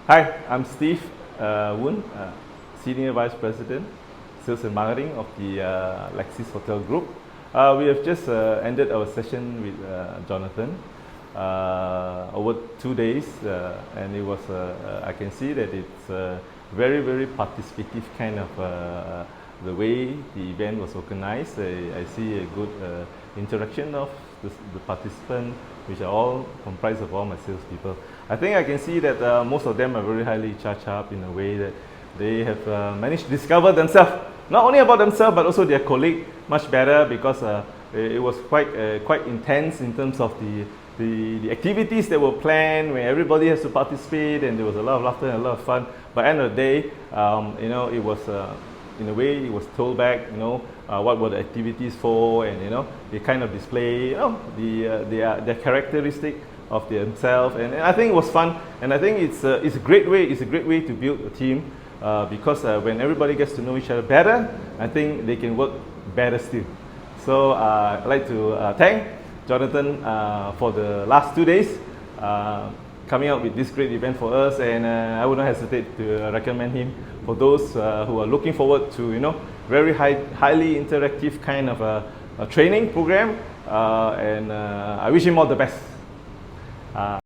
Hi, I'm Steve Woon, Senior Vice President, Sales and Marketing of the Lexis Hotel Group. We have just ended our session with Jonathan over 2 days, and it was, I can see that it's a very, very participative kind of the way the event was organized. I see a good interaction of the participants, which are all comprised of all my salespeople. I think I can see that most of them are very highly charged up in a way that they have managed to discover themselves, not only about themselves but also their colleague much better, because it was quite intense in terms of the activities that were planned, where everybody has to participate, and there was a lot of laughter and a lot of fun. By the end of the day, it was in a way it was told back, what were the activities for, and they kind of display, their characteristic of themselves, and I think it was fun, and I think it's a great way to build a team, because when everybody gets to know each other better, I think they can work better still. So I'd like to thank Jonathan for the last 2 days coming out with this great event for us, and I would not hesitate to recommend him for those who are looking forward to very highly interactive kind of a training program, and I wish him all the best.